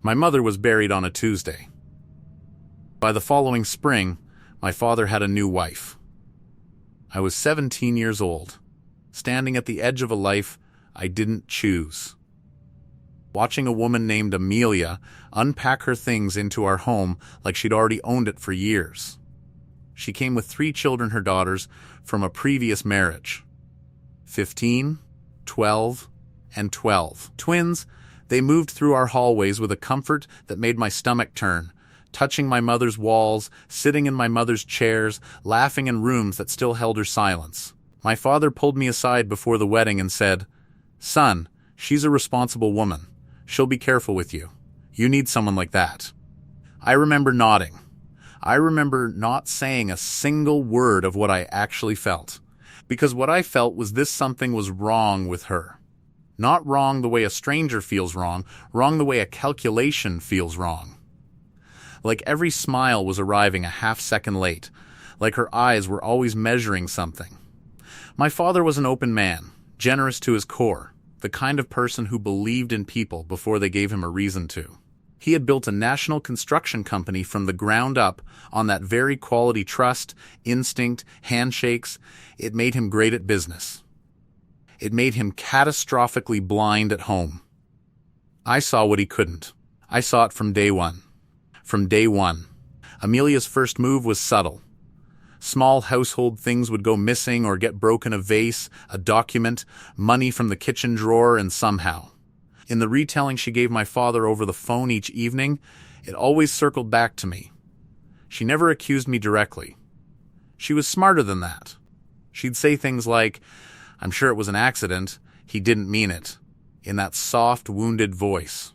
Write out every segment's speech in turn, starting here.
My mother was buried on a Tuesday. By the following spring, my father had a new wife. I was 17 years old, standing at the edge of a life I didn't choose. Watching a woman named Amelia unpack her things into our home like she'd already owned it for years. She came with 3 children, her daughters, from a previous marriage. 15, 12, and 12. Twins, they moved through our hallways with a comfort that made my stomach turn, touching my mother's walls, sitting in my mother's chairs, laughing in rooms that still held her silence. My father pulled me aside before the wedding and said, "Son, she's a responsible woman. She'll be careful with you. You need someone like that." I remember nodding. I remember not saying a single word of what I actually felt, because what I felt was something was wrong with her. Not wrong the way a stranger feels wrong the way a calculation feels wrong. Like every smile was arriving a half-second late, like her eyes were always measuring something. My father was an open man, generous to his core, the kind of person who believed in people before they gave him a reason to. He had built a national construction company from the ground up on that very quality: trust, instinct, handshakes. It made him great at business. It made him catastrophically blind at home. I saw what he couldn't. I saw it from day one. From day one. Amelia's first move was subtle. Small household things would go missing or get broken: a vase, a document, money from the kitchen drawer, and somehow. In the retelling she gave my father over the phone each evening, it always circled back to me. She never accused me directly. She was smarter than that. She'd say things like, "I'm sure it was an accident. He didn't mean it," in that soft, wounded voice.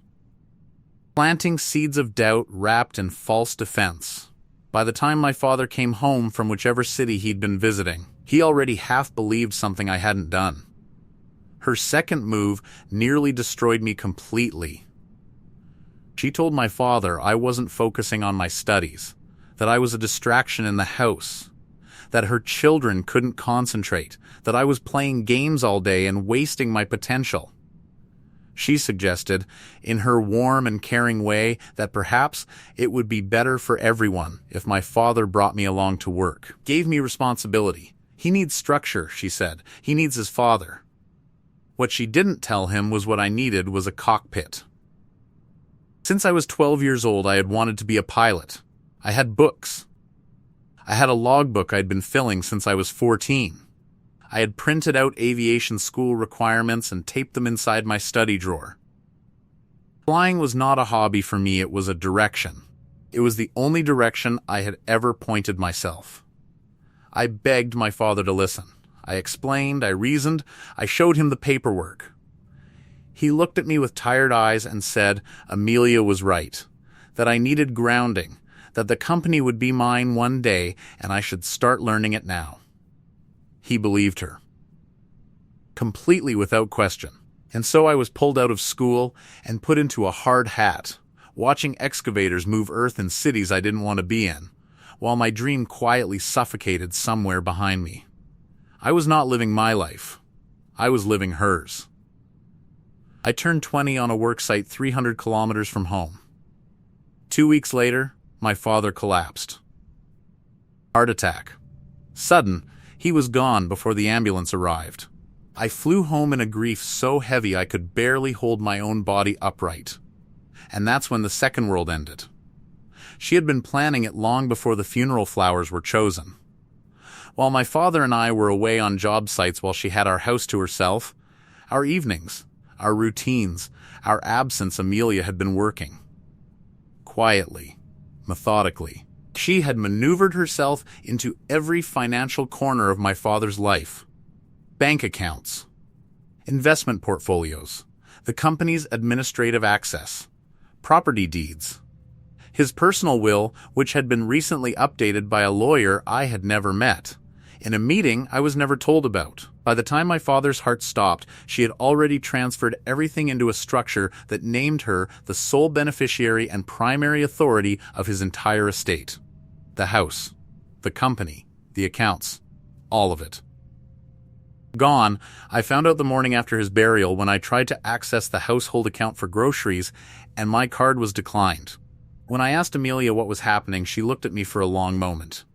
Planting seeds of doubt wrapped in false defense. By the time my father came home from whichever city he'd been visiting, he already half believed something I hadn't done. Her second move nearly destroyed me completely. She told my father I wasn't focusing on my studies, that I was a distraction in the house, that her children couldn't concentrate, that I was playing games all day and wasting my potential. She suggested, in her warm and caring way, that perhaps it would be better for everyone if my father brought me along to work, gave me responsibility. He needs structure, she said. He needs his father. What she didn't tell him was what I needed was a cockpit. Since I was 12 years old, I had wanted to be a pilot. I had books. I had a logbook I'd been filling since I was 14. I had printed out aviation school requirements and taped them inside my study drawer. Flying was not a hobby for me, it was a direction. It was the only direction I had ever pointed myself. I begged my father to listen. I explained, I reasoned, I showed him the paperwork. He looked at me with tired eyes and said Amelia was right, that I needed grounding, that the company would be mine one day and I should start learning it now. He believed her. Completely without question. And so I was pulled out of school and put into a hard hat, watching excavators move earth in cities I didn't want to be in, while my dream quietly suffocated somewhere behind me. I was not living my life. I was living hers. I turned 20 on a work site 300 kilometers from home. 2 weeks later, my father collapsed. Heart attack. Sudden, he was gone before the ambulance arrived. I flew home in a grief so heavy I could barely hold my own body upright. And that's when the second world ended. She had been planning it long before the funeral flowers were chosen. While my father and I were away on job sites while she had our house to herself, our evenings, our routines, our absence, Amelia had been working. Quietly, methodically. She had maneuvered herself into every financial corner of my father's life. Bank accounts, investment portfolios, the company's administrative access, property deeds, his personal will, which had been recently updated by a lawyer I had never met, in a meeting I was never told about. By the time my father's heart stopped, she had already transferred everything into a structure that named her the sole beneficiary and primary authority of his entire estate. The house, the company, the accounts, all of it. Gone, I found out the morning after his burial when I tried to access the household account for groceries, and my card was declined. When I asked Amelia what was happening, she looked at me for a long moment.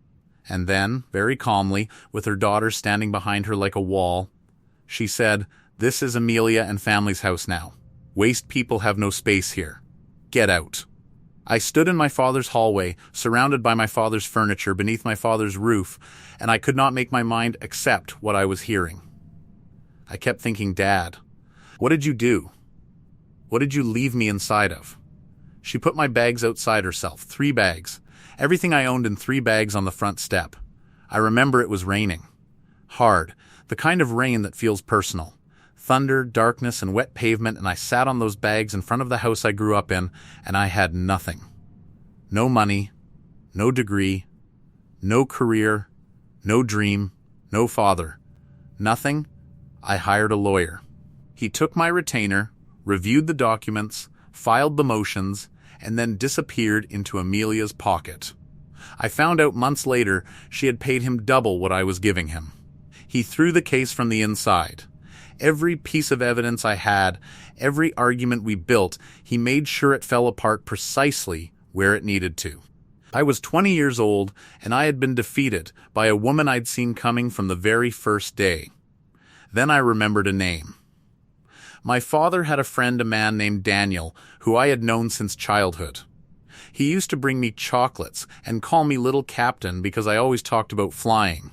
And then, very calmly, with her daughter standing behind her like a wall, she said, "This is Amelia and family's house now. Waste people have no space here. Get out." I stood in my father's hallway, surrounded by my father's furniture beneath my father's roof, and I could not make my mind accept what I was hearing. I kept thinking, "Dad, what did you do? What did you leave me inside of?" She put my bags outside herself, 3 bags. Everything I owned in 3 bags on the front step. I remember it was raining. Hard, the kind of rain that feels personal. Thunder, darkness, and wet pavement, and I sat on those bags in front of the house I grew up in, and I had nothing. No money, no degree, no career, no dream, no father. Nothing. I hired a lawyer. He took my retainer, reviewed the documents, filed the motions, and then disappeared into Amelia's pocket. I found out months later she had paid him double what I was giving him. He threw the case from the inside. Every piece of evidence I had, every argument we built, he made sure it fell apart precisely where it needed to. I was 20 years old, and I had been defeated by a woman I'd seen coming from the very first day. Then I remembered a name. My father had a friend, a man named Daniel, who I had known since childhood. He used to bring me chocolates and call me Little Captain because I always talked about flying.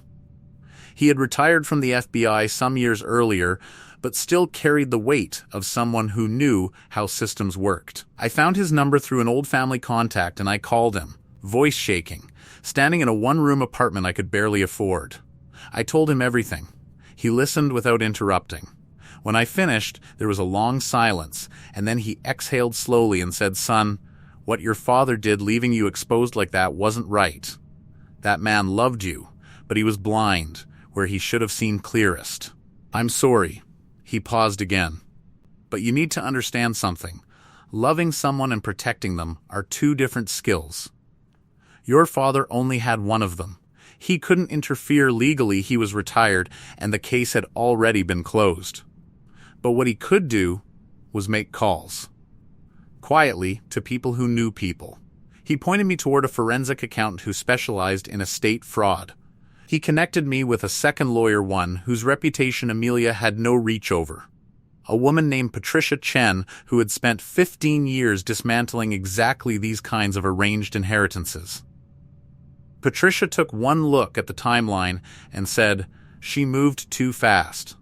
He had retired from the FBI some years earlier, but still carried the weight of someone who knew how systems worked. I found his number through an old family contact and I called him, voice shaking, standing in a one-room apartment I could barely afford. I told him everything. He listened without interrupting. When I finished, there was a long silence, and then he exhaled slowly and said, "Son, what your father did leaving you exposed like that wasn't right. That man loved you, but he was blind, where he should have seen clearest. I'm sorry." He paused again. "But you need to understand something. Loving someone and protecting them are 2 different skills. Your father only had one of them. He couldn't interfere legally, he was retired, and the case had already been closed. But what he could do was make calls. Quietly, to people who knew people. He pointed me toward a forensic accountant who specialized in estate fraud. He connected me with a second lawyer, one whose reputation Amelia had no reach over. A woman named Patricia Chen, who had spent 15 years dismantling exactly these kinds of arranged inheritances. Patricia took one look at the timeline and said, "She moved too fast.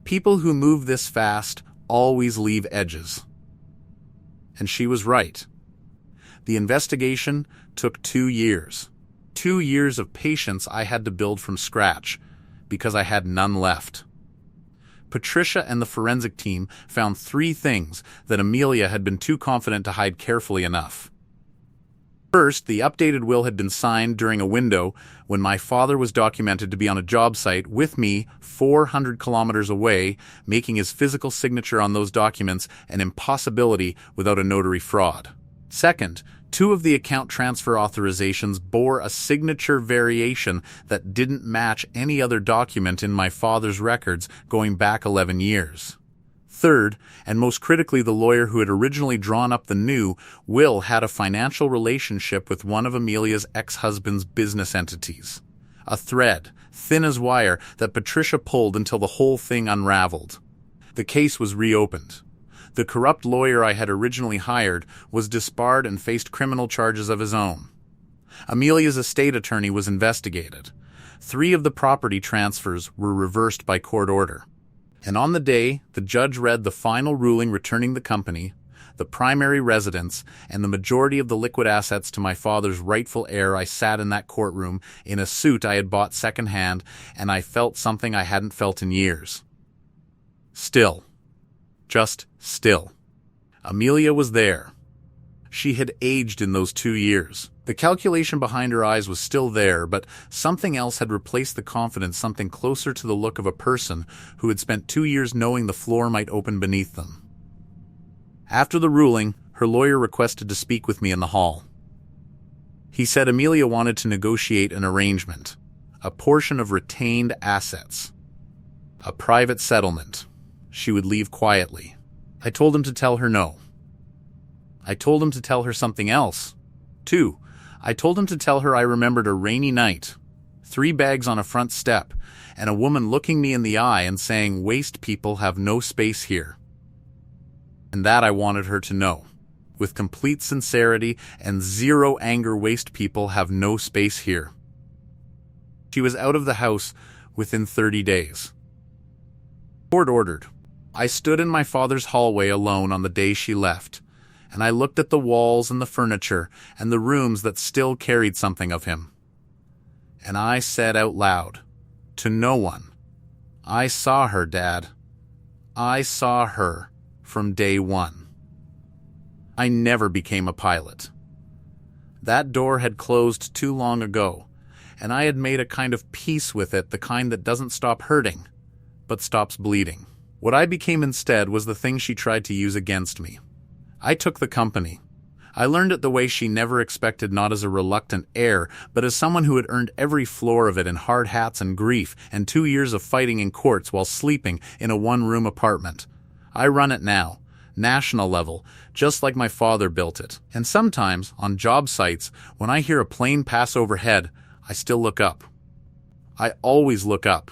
People who move this fast always leave edges." And she was right. The investigation took 2 years. 2 years of patience I had to build from scratch, because I had none left. Patricia and the forensic team found 3 things that Amelia had been too confident to hide carefully enough. First, the updated will had been signed during a window when my father was documented to be on a job site with me 400 kilometers away, making his physical signature on those documents an impossibility without a notary fraud. Second, 2 of the account transfer authorizations bore a signature variation that didn't match any other document in my father's records going back 11 years. Third, and most critically, the lawyer who had originally drawn up the new will had a financial relationship with one of Amelia's ex-husband's business entities. A thread, thin as wire, that Patricia pulled until the whole thing unraveled. The case was reopened. The corrupt lawyer I had originally hired was disbarred and faced criminal charges of his own. Amelia's estate attorney was investigated. 3 of the property transfers were reversed by court order. And on the day, the judge read the final ruling returning the company, the primary residence, and the majority of the liquid assets to my father's rightful heir. I sat in that courtroom in a suit I had bought secondhand, and I felt something I hadn't felt in years. Still. Just still. Amelia was there. She had aged in those 2 years. The calculation behind her eyes was still there, but something else had replaced the confidence, something closer to the look of a person who had spent 2 years knowing the floor might open beneath them. After the ruling, her lawyer requested to speak with me in the hall. He said Amelia wanted to negotiate an arrangement, a portion of retained assets. A private settlement. She would leave quietly. I told him to tell her no. I told him to tell her something else. 2. I told him to tell her I remembered a rainy night, 3 bags on a front step, and a woman looking me in the eye and saying, "Waste people have no space here." And that I wanted her to know, with complete sincerity and zero anger. Waste people have no space here. She was out of the house within 30 days. Court ordered. I stood in my father's hallway alone on the day she left, and I looked at the walls and the furniture and the rooms that still carried something of him. And I said out loud, to no one, "I saw her, Dad. I saw her from day one." I never became a pilot. That door had closed too long ago, and I had made a kind of peace with it, the kind that doesn't stop hurting, but stops bleeding. What I became instead was the thing she tried to use against me. I took the company. I learned it the way she never expected, not as a reluctant heir, but as someone who had earned every floor of it in hard hats and grief and 2 years of fighting in courts while sleeping in a one-room apartment. I run it now, national level, just like my father built it. And sometimes, on job sites, when I hear a plane pass overhead, I still look up. I always look up.